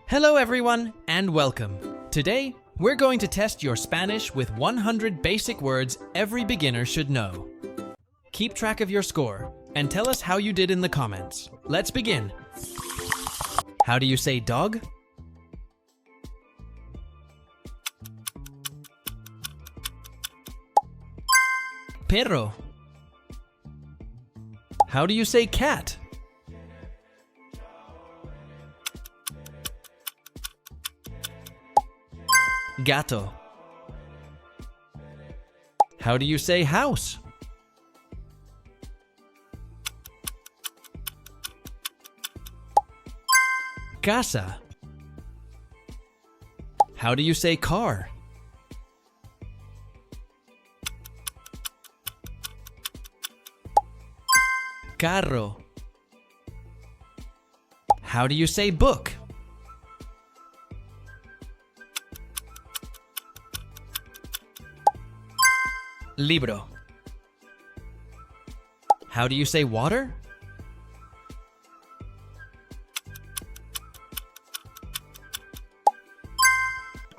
Hello everyone and welcome. Today, we're going to test your Spanish with 100 basic words every beginner should know. Keep track of your score and tell us how you did in the comments. Let's begin. How do you say dog? Perro. How do you say cat? Gato. How do you say house? Casa. How do you say car? Carro. How do you say book? Libro. How do you say water?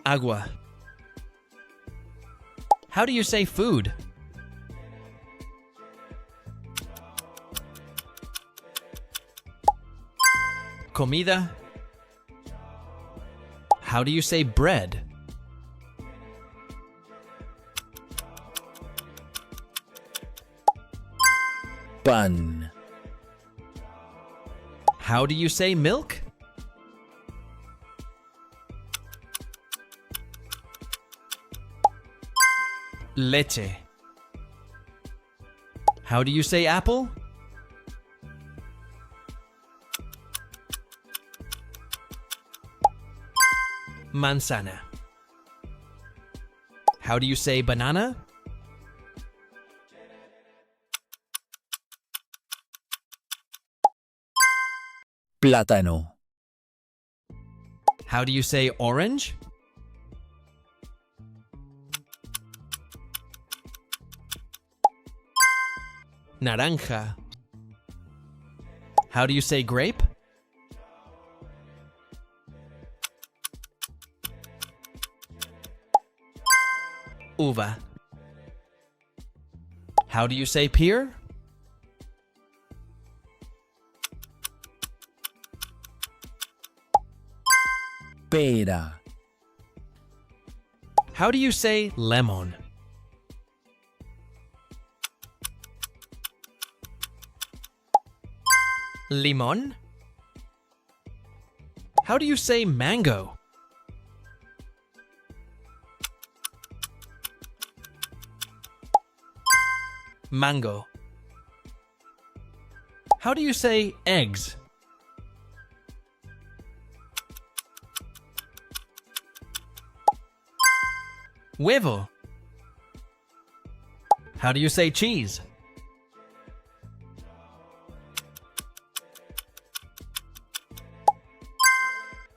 Agua. How do you say food? Comida. How do you say bread? Pan. How do you say milk? Leche. How do you say apple? Manzana. How do you say banana? Plátano. How do you say orange? Naranja. How do you say grape? Uva. How do you say pear? Pera. How do you say lemon? Limon? How do you say mango? Mango. How do you say eggs? Huevo. How do you say cheese?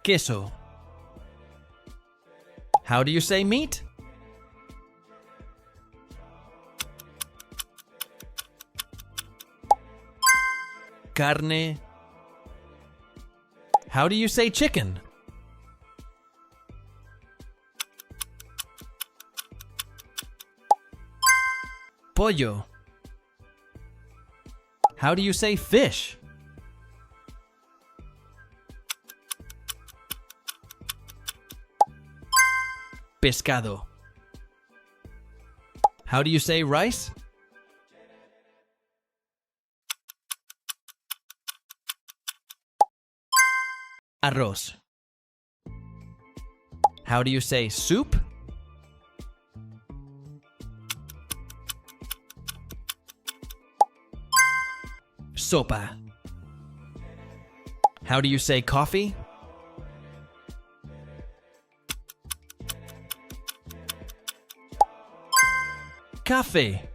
Queso. How do you say meat? Carne. How do you say chicken? Pollo. How do you say fish? Pescado. How do you say rice? Arroz. How do you say soup? Sopa. How do you say coffee? Café.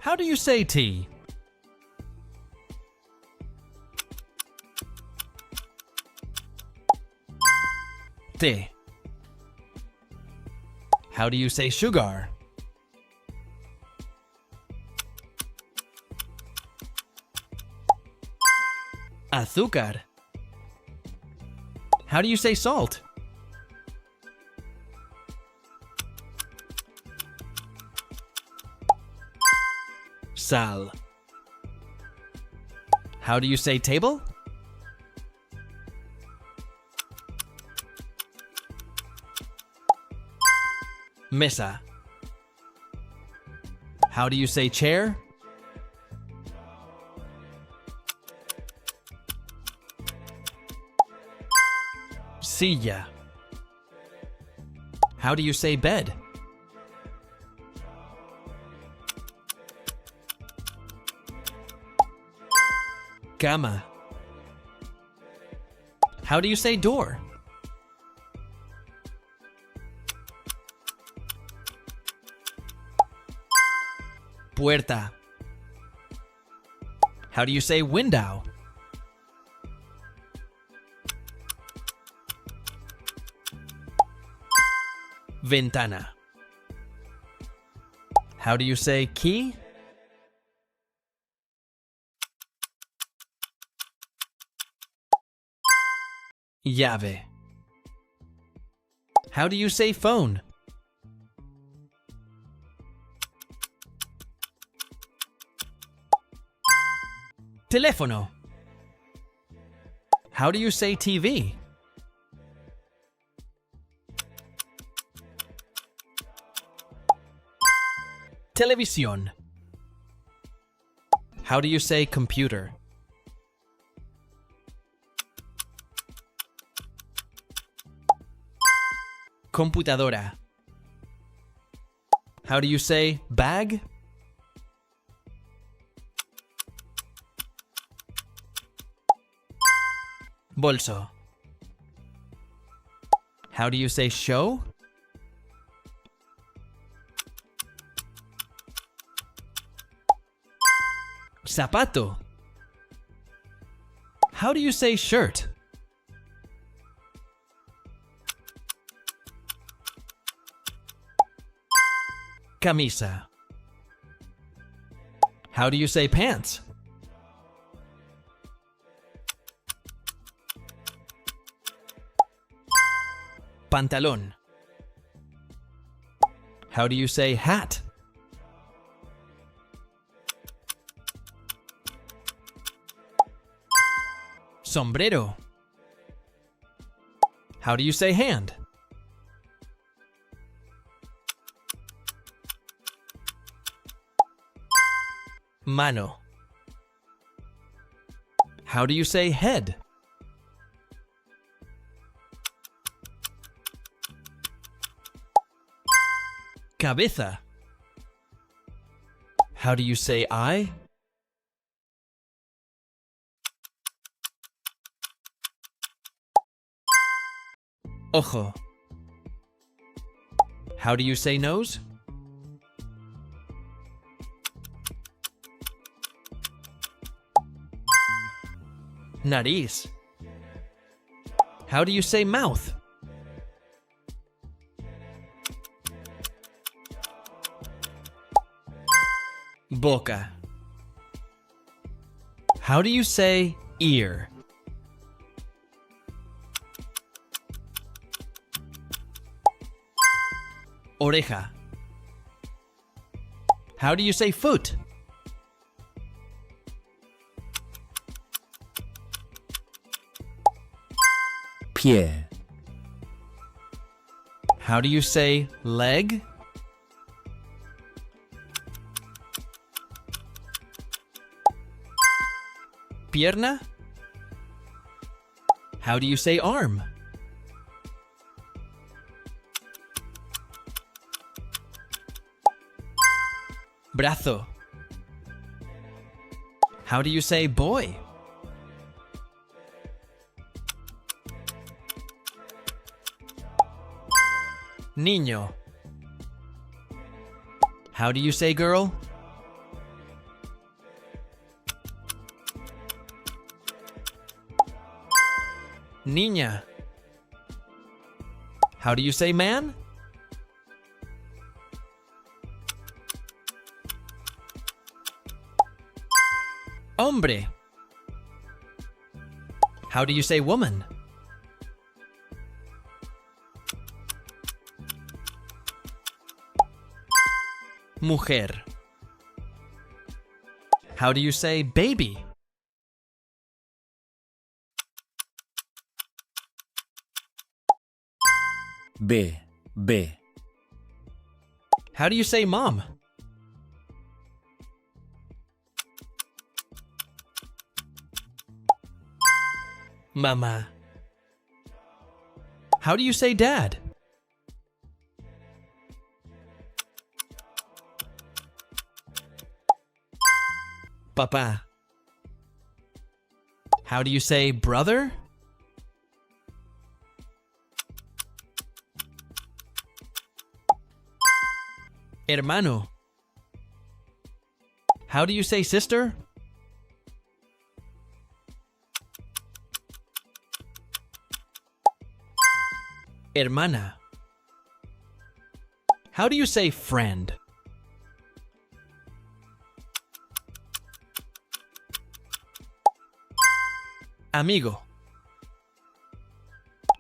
How do you say tea? Té. How do you say sugar? Azúcar. How do you say salt? Sal. How do you say table? Mesa. How do you say chair? Silla. How do you say bed? Cama. How do you say door? Puerta. How do you say window? Ventana. How do you say key? Llave. How do you say phone? Teléfono. How do you say TV? Televisión. How do you say computer? Computadora. How do you say bag? Bolso. How do you say show? Zapato. How do you say shirt? Camisa. How do you say pants? Pantalón. How do you say hat? Sombrero. How do you say hand? Mano. How do you say head? Cabeza. How do you say eye? Ojo. How do you say nose? Nariz. How do you say mouth? Boca. How do you say ear? Oreja. How do you say foot? Pie. How do you say leg? Pierna? How do you say arm? Brazo. How do you say boy? Niño. How do you say girl? Niña. How do you say man? Hombre. How do you say woman? Mujer. How do you say baby? B. How do you say mom? Mama. How do you say dad? Papa. How do you say brother? Hermano. How do you say sister? Hermana. How do you say friend? Amigo.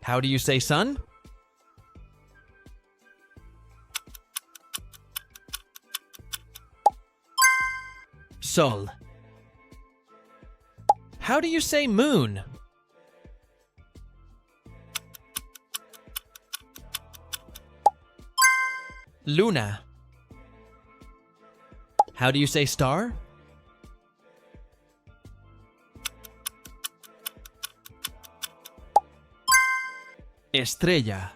How do you say son? Sol. How do you say moon? Luna. How do you say star? Estrella.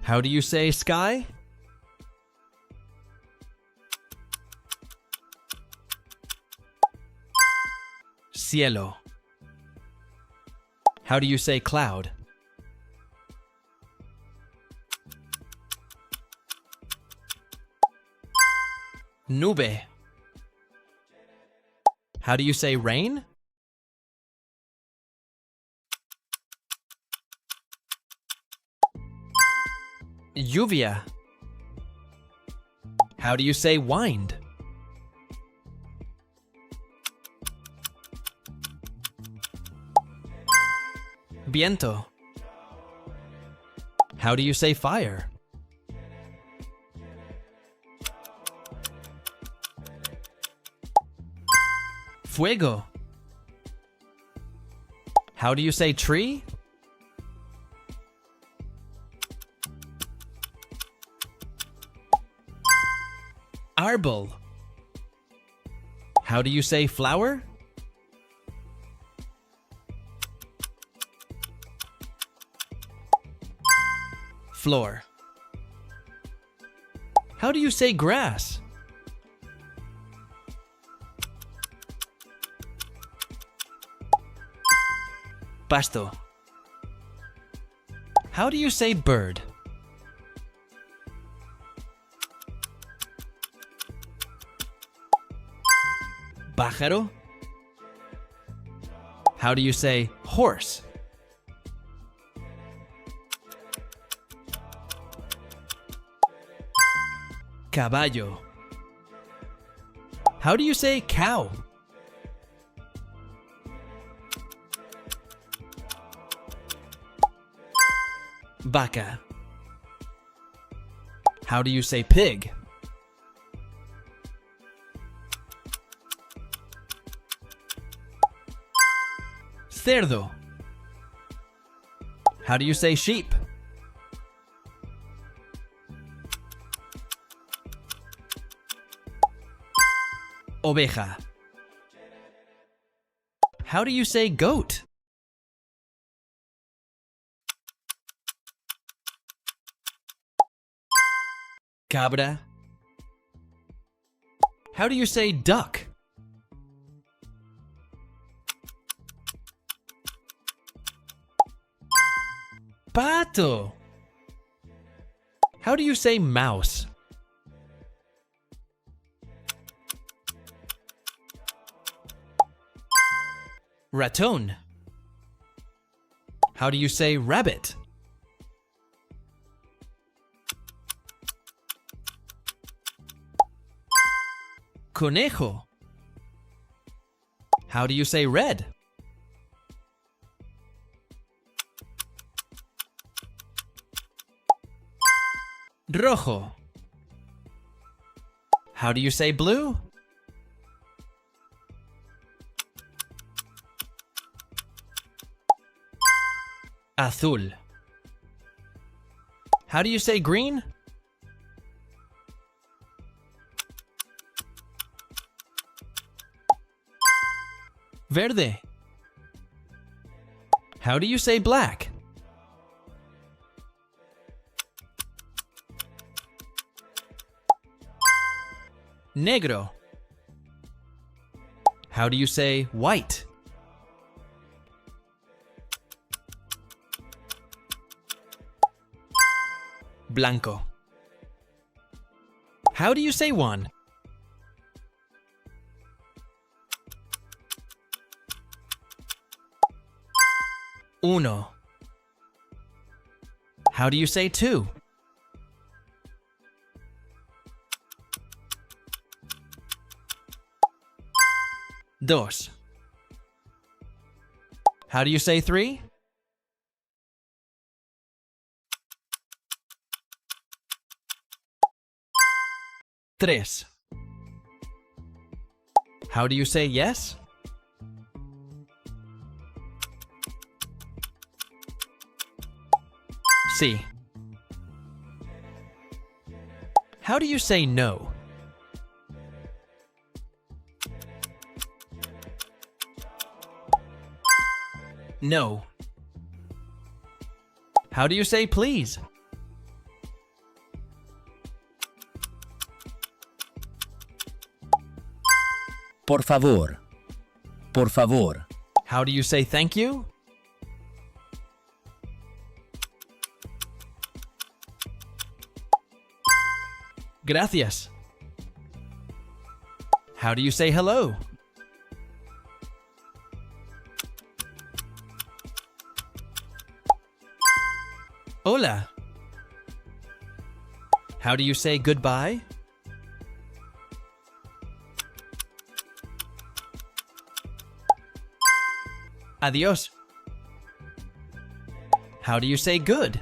How do you say sky? Cielo. How do you say cloud? Nube. How do you say rain? Lluvia. How do you say wind? Viento. How do you say fire? Fuego. How do you say tree? Árbol. How do you say flower? Floor. How do you say grass? Pasto. How do you say bird? Pájaro. How do you say horse? Caballo. How do you say cow? Vaca. How do you say pig? Cerdo. How do you say sheep? Oveja. How do you say goat? Cabra. How do you say duck? Pato. How do you say mouse? Ratón. How do you say rabbit? Conejo. How do you say red? Rojo. How do you say blue? Azul. How do you say green? Verde. How do you say black? Negro. How do you say white? Blanco. How do you say one? Uno. How do you say two? Dos. How do you say three? Tres. How do you say yes? Sí. How do you say no? No. How do you say please? Por favor. Por favor. How do you say thank you? Gracias. How do you say hello? Hola. How do you say goodbye? Adios. How do you say good?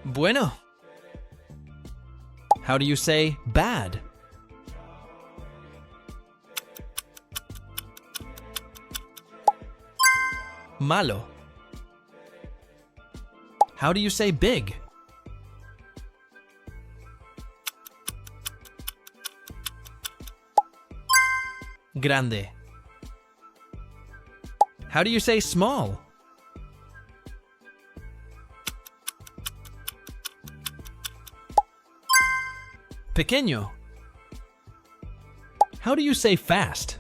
Bueno. How do you say bad? Malo. How do you say big? Grande. How do you say small? Pequeño. How do you say fast?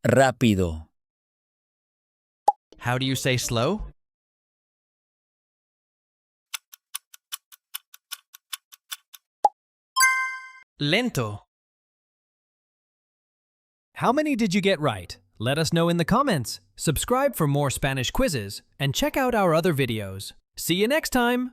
Rápido. How do you say slow? Lento. How many did you get right? Let us know in the comments. Subscribe for more Spanish quizzes and check out our other videos. See you next time!